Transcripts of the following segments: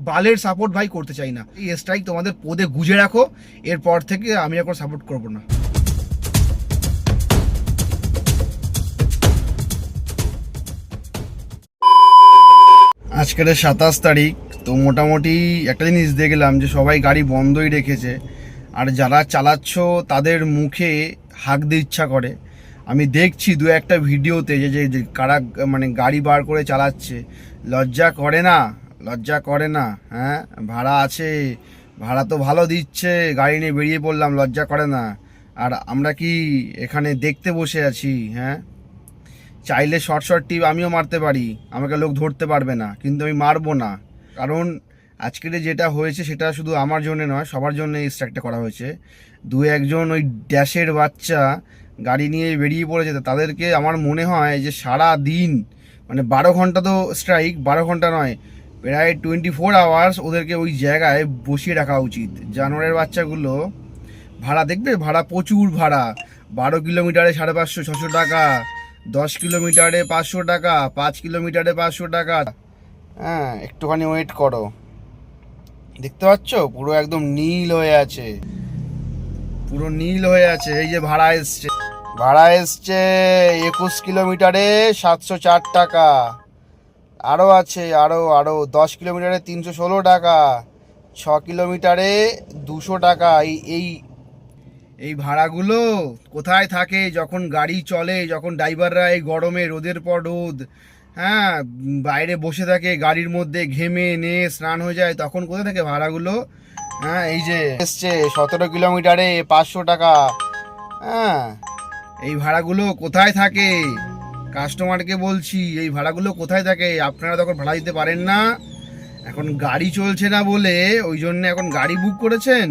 বালের সাপোর্ট ভাই করতে চাই না। এই স্ট্রাইক তোমাদের পদে গুজে রাখো, এরপর থেকে আমি এখন সাপোর্ট করব না। আজকের 27 তারিখ, তো মোটামুটি একটা জিনিস দেখলাম যে সবাই গাড়ি বন্ধই রেখেছে, আর যারা চালাচ্ছ তাদের মুখে হাঁকতে ইচ্ছা করে। আমি দেখছি দু একটা ভিডিওতে যে কারা মানে গাড়ি বার করে চালাচ্ছে। লজ্জা করে না? লজ্জা করে না? হ্যাঁ, ভাড়া আছে, ভাড়া তো ভালো দিচ্ছে, গাড়ি নিয়ে বেরিয়ে পড়লাম, লজ্জা করে না? আর আমরা কি এখানে দেখতে বসে আছি? হ্যাঁ, চাইলে শর্ট শর্ট টিপ আমিও মারতে পারি, আমাকে লোক ধরতে পারবে না, কিন্তু আমি মারবো না। কারণ আজকের যেটা হয়েছে সেটা শুধু আমার জন্য নয়, সবার জন্য এই স্ট্রাইকটা করা হয়েছে। দু একজন ওই ড্যাশের বাচ্চা গাড়ি নিয়ে বেরিয়ে পড়েছে, তাদেরকে আমার মনে হয় যে সারা দিন মানে 12 ঘন্টা তো স্ট্রাইক, 12 ঘন্টা নয়, প্রায় 24 আওয়ার্স ওদেরকে ওই জায়গায় বসিয়ে রাখা উচিত। জানোয়ারের বাচ্চাগুলো ভাড়া দেখবে, ভাড়া প্রচুর ভাড়া, 12 কিলোমিটারে 550-600 টাকা, 10 কিলোমিটারে 500 টাকা, 5 কিলোমিটারে 500 টাকা। হ্যাঁ, একটুখানি ওয়েট করো, দেখতে পাচ্ছ পুরো একদম নীল হয়ে আছে, পুরো নীল হয়ে আছে। এই যে ভাড়া এসছে, ভাড়া এসছে 21 কিলোমিটারে 704 টাকা, আরও আছে, আরও আরও 10 কিলোমিটারে 316 টাকা, 6 কিলোমিটারে 200 টাকা। এই এই এই ভাড়াগুলো কোথায় থাকে যখন গাড়ি চলে, যখন ড্রাইভাররা এই গরমে রোদের পর রোদ, হ্যাঁ, বাইরে বসে থাকে গাড়ির মধ্যে, ঘেমে নে স্নান হয়ে যায়, তখন কোথায় থাকে ভাড়াগুলো? হ্যাঁ, এই যে এসছে 17 কিলোমিটারে 500 টাকা। হ্যাঁ, এই ভাড়াগুলো কোথায় থাকে? কাস্টমারকে বলছি, এই ভাড়াগুলো কোথায় থাকে? আপনারা তখন ভাড়া দিতে পারেন না, এখন গাড়ি চলছে না বলে ওই জন্য এখন গাড়ি বুক করেছেন।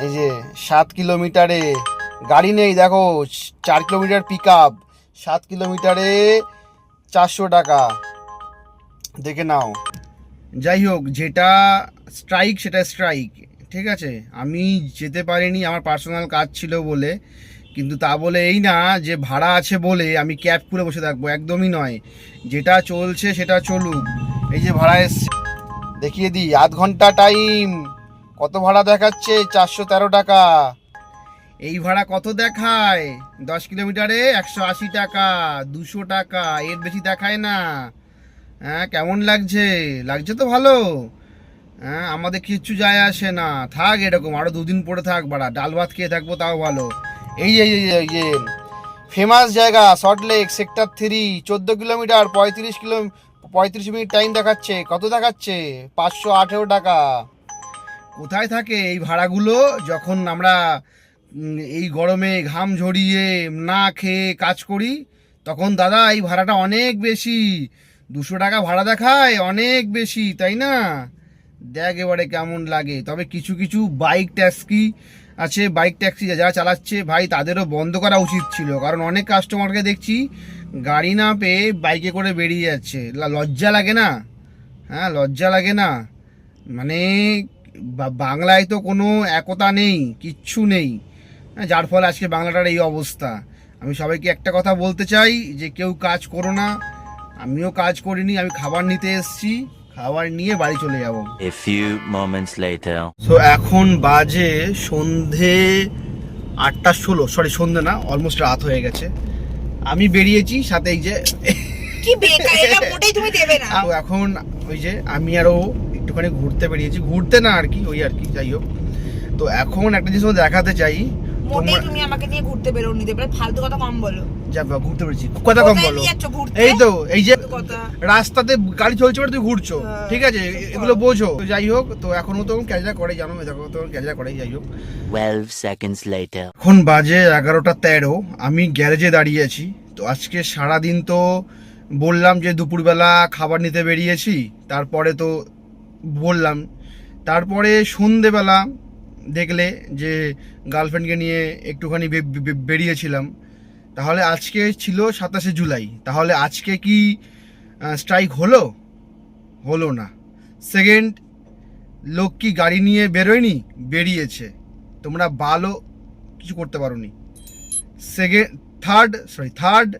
এই যে 7 কিলোমিটারে গাড়ি নেই, দেখো 4 কিলোমিটার পিক আপ, 7 কিলোমিটারে 400 টাকা, দেখে নাও। যাই হোক, যেটা স্ট্রাইক সেটা স্ট্রাইক, ঠিক আছে। আমি যেতে পারিনি, আমার পার্সোনাল কাজ ছিল বলে, কিন্তু তা বলে এই না যে ভাড়া আছে বলে আমি ক্যাব খুলে বসে থাকবো, একদমই নয়। যেটা চলছে সেটা চলুক। এই যে ভাড়া এসছে, দেখিয়ে দিই, আধ ঘন্টা টাইম, কত ভাড়া দেখাচ্ছে? 413 টাকা। এই ভাড়া কত দেখায়? 10 কিলোমিটারে 180 টাকা, 200 টাকা, এর বেশি দেখায় না। হ্যাঁ, কেমন লাগছে? লাগছে তো ভালো। হ্যাঁ, আমাদের কিচ্ছু যায় আসে না, থাক এরকম, আরো 2 দিন পরে থাক, বাড়া ডাল ভাত খেয়ে থাকবো তাও ভালো। এই যে ফেমাস জায়গা Salt Lake sector 3, 14 kilometre 35 minute time দেখাচ্ছে। কত দেখাচ্ছে? 518 টাকা। কোথায় থাকে এই ভাড়াগুলো যখন আমরা এই গরমে ঘাম ঝরিয়ে না খেয়ে কাজ করি? তখন দাদা এই ভাড়াটা অনেক বেশি, 200 টাকা ভাড়া দেখায়, অনেক বেশি, তাই না? দেখ এবারে কেমন লাগে। তবে কিছু কিছু বাইক ট্যাক্সি আছে, বাইক ট্যাক্সি যারা চালাচ্ছে ভাই, তাদেরও বন্ধ করা উচিত ছিল, কারণ অনেক কাস্টমারকে দেখছি গাড়ি না পেয়ে বাইকে করে বেরিয়ে যাচ্ছে। লজ্জা লাগে না? হ্যাঁ, লজ্জা লাগে না? মানে বাংলায় তো কোনো একতা নেই, কিচ্ছু নেই, হ্যাঁ, যার ফলে আজকে বাংলাটার এই অবস্থা। আমি সবাইকে একটা কথা বলতে চাই যে কেউ কাজ করো না, আমিও কাজ করিনি, আমি খাবার নিতে এসেছি, খাবার নিয়ে বাড়ি চলে যাব। A few moments later. So এখন বাজে সন্ধে 8:16, সরি সন্ধে না, অলমোস্ট রাত হয়ে গেছে। আমি বেরিয়েছি সাথে এই যে কি বেকার, এটা মোটেই তুমি দেবে না। তো এখন ওই যে আমি আরো একটুখানি ঘুরতে বেরিয়েছি, ঘুরতে না আর কি, ওই আর কি, যাই হোক। তো এখন একটা জিনিস দেখাতে চাই, মোটেই তুমি আমাকে নিয়ে ঘুরতে বেরোনি, দেবে ফালতু কথা কম বলো। যা ঘুরতে পেরেছি, কথা কম বলো। এই তো এই যে রাস্তাতে গাড়ি চলছে বলে তুই ঘুরছো, ঠিক আছে, এগুলো বোঝো। তো যাই হোক, তো এখনো তো ক্যাজা করে, জানো, দেখো তো ক্যাজা করে। যাই হোক, 12 seconds later. এখন বাজে 11:13, আমি গ্যারেজে দাঁড়িয়ে আছি। তো আজকে সারাদিন তো বললাম যে দুপুরবেলা খাবার নিতে বেরিয়েছি, তারপরে তো বললাম, তারপরে সন্ধেবেলা দেখলে যে গার্লফ্রেন্ডকে নিয়ে একটুখানি বেরিয়েছিলাম। তাহলে আজকে ছিল 27শে জুলাই, তাহলে আজকে কি স্ট্রাইক হলো? হলো না। সেকেন্ড, লোক কি গাড়ি নিয়ে বেরোয়নি? বেরিয়েছে, তোমরা ভালো কিছু করতে পারোনি। থার্ড,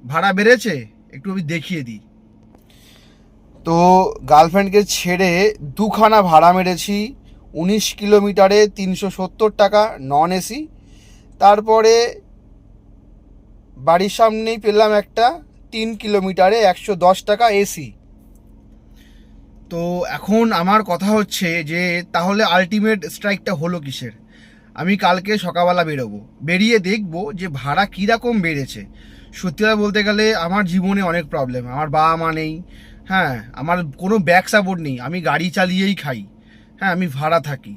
ভাড়া বেড়েছে, একটু আমি দেখিয়ে দিই। তো গার্লফ্রেন্ডকে ছেড়ে দুখানা ভাড়া মেরেছি, 19 কিলোমিটারে 370 টাকা নন এসি। তারপরে বাড়ির সামনেই পেলাম একটা 3 কিলোমিটারে 110 টাকা এসি। তো এখন আমার কথা হচ্ছে যে তাহলে আলটিমেট স্ট্রাইকটা হলো কিসের? আমি কালকে সকালবেলা বেরোবো, বেরিয়ে দেখবো যে ভাড়া কীরকম বেড়েছে। সত্যি কথা বলতে গেলে আমার জীবনে অনেক প্রবলেম, আমার বাবা মা নেই, হ্যাঁ, আমার কোনো ব্যাক সাপোর্ট নেই, আমি গাড়ি চালিয়েই খাই, হ্যাঁ, আমি ভাড়া থাকি।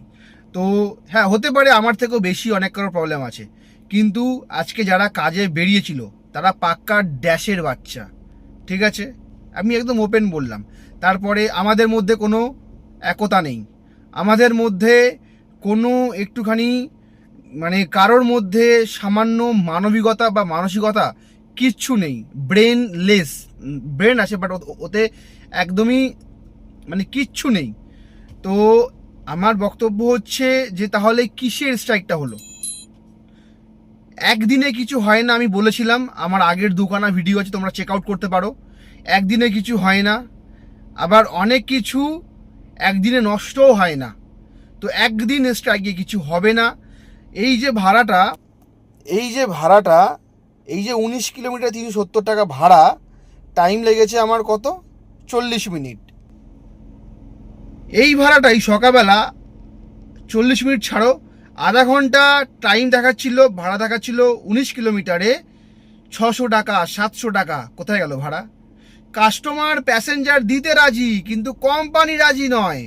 তো হ্যাঁ, হতে পারে আমার থেকেও বেশি অনেক কারো প্রবলেম আছে, কিন্তু আজকে যারা কাজে বেরিয়েছিল তারা পাক্কা ড্যাশের বাচ্চা, ঠিক আছে, আমি একদম ওপেন বললাম। তারপরে আমাদের মধ্যে কোনো একতা নেই, আমাদের মধ্যে কোনো একটুখানি মানে কারোর মধ্যে সামান্য মানবিকতা বা মানসিকতা কিচ্ছু নেই, ব্রেনলেস। ব্রেন আছে বাট ওতে একদমই মানে কিচ্ছু নেই। তো আমার বক্তব্য হচ্ছে যে তাহলে কিসের স্ট্রাইকটা হলো? একদিনে কিছু হয় না, আমি বলেছিলাম, আমার আগের দুখানা ভিডিও আছে, তোমরা চেক আউট করতে পারো। একদিনে কিছু হয় না, আবার অনেক কিছু একদিনে নষ্টও হয় না। তো একদিন স্ট্রাইকে কিছু হবে না। এই যে ভাড়াটা, এই যে 19 কিলোমিটার 370 টাকা ভাড়া, টাইম লেগেছে আমার কত? 40 মিনিট। এই ভাড়াটাই সকালবেলা 40 মিনিট ছাড়ো, আধা ঘন্টা টাইম দেখাচ্ছিল, ভাড়া দেখাচ্ছিল 19 কিলোমিটারে 600 টাকা 700 টাকা। কোথায় গেল ভাড়া? কাস্টমার প্যাসেঞ্জার দিতে রাজি, কিন্তু কোম্পানি রাজি নয়।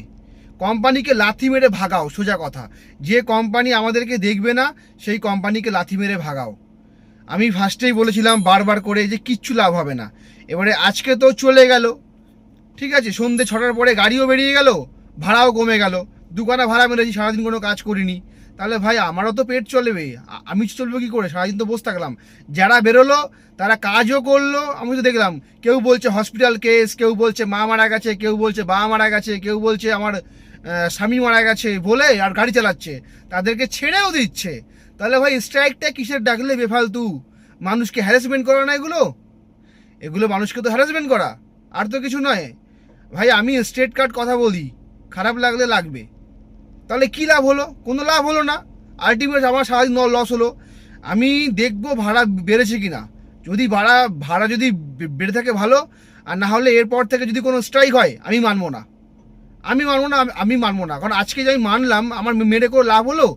কোম্পানিকে লাথি মেরে ভাগাও, সোজা কথা। যে কোম্পানি আমাদেরকে দেখবে না সেই কোম্পানিকে লাথি মেরে ভাগাও। আমি ফার্স্টেই বলেছিলাম বারবার করে যে কিচ্ছু লাভ হবে না। এবারে আজকে তো চলে গেল, ঠিক আছে, সন্ধ্যে 6টার পরে গাড়িও বেরিয়ে গেল, ভাড়াও কমে গেল, দুখানা ভাড়া মেরেছি, সারাদিন কোনো কাজ করিনি। তাহলে ভাই আমারও তো পেট চলবে, আমি চলবো কি করে? সারাদিন তো বসে থাকলাম। যারা বেরোলো তারা কাজও করলো, আমি তো দেখলাম কেউ বলছে হসপিটাল কেস, কেউ বলছে মা মারা গেছে, কেউ বলছে বাবা মারা গেছে, কেউ বলছে আমার স্বামী মারা গেছে বলে আর গাড়ি চালাচ্ছে, তাদেরকে ছেড়েও দিচ্ছে। তাহলে ভাই স্ট্রাইকটা কিসের ডাকলে বেফালতু? মানুষকে হ্যারাসমেন্ট করা না এগুলো? এগুলো মানুষকে তো হ্যারাসমেন্ট করা, আর তো কিছু নয়। ভাই আমি স্ট্রেট কাট কথা বলি, খারাপ লাগলে লাগবে। তাহলে কী লাভ হলো? কোনো লাভ হলো না। আলটিমেট আমার সারাদিন লস হলো। আমি দেখবো ভাড়া বেড়েছে কি না। যদি ভাড়া যদি বেড়ে থাকে ভালো, আর না হলে এরপর থেকে যদি কোনো স্ট্রাইক হয় আমি মানবো না। কারণ আজকে যে আমি মানলাম, আমার মেরে কোনো লাভ হলো?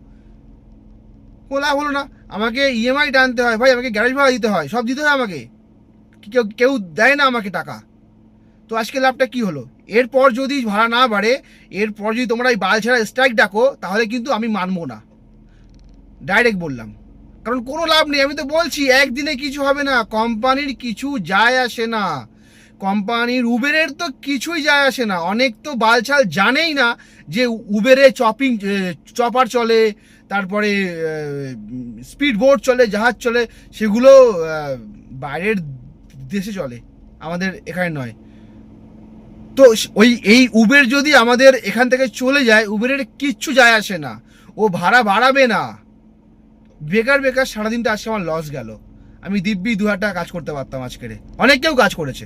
কোনো লাভ হলো না। আমাকে ইএমআই টানতে হয় ভাই, আমাকে গ্যারেজ ভাড়া দিতে হয়, সব দিতে হয় আমাকে, কেউ দেয় না আমাকে টাকা। তো আজকে লাভটা কি হলো? এরপর যদি ভাড়া না বাড়ে, এরপর যদি তোমরা এই বাল ছাড়া স্ট্রাইক ডাকো, তাহলে কিন্তু আমি মানবো না, ডাইরেক্ট বললাম। কারণ কোনো লাভ নেই, আমি তো বলছি একদিনে কিছু হবে না, কোম্পানির কিছু যায় আসে না, কোম্পানির উবেরের তো কিছুই যায় আসে না। অনেক তো বালছাল জানেই না যে উবেরে চপার চলে, তারপরে স্পিড বোট চলে, জাহাজ চলে, সেগুলো বাইরের দেশে চলে, আমাদের এখানে নয়। তো এই উবের যদি আমাদের এখান থেকে চলে যায়, উবেরের কিচ্ছু যায় আসে না, ও ভাড়া বাড়াবে না। বেকার সারাদিনটা আজকে আমার লস গেল। আমি দিব্যি 2,000 টাকা কাজ করতে পারতাম আজকের, অনেক কেউ কাজ করেছে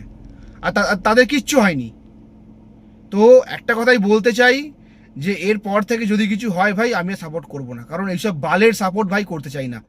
আর তাদের কিচ্ছু হয়নি। তো একটা কথাই বলতে চাই যে এরপর থেকে যদি কিছু হয় ভাই, আমি সাপোর্ট করব না, কারণ এইসব বালের সাপোর্ট ভাই করতে চাই না।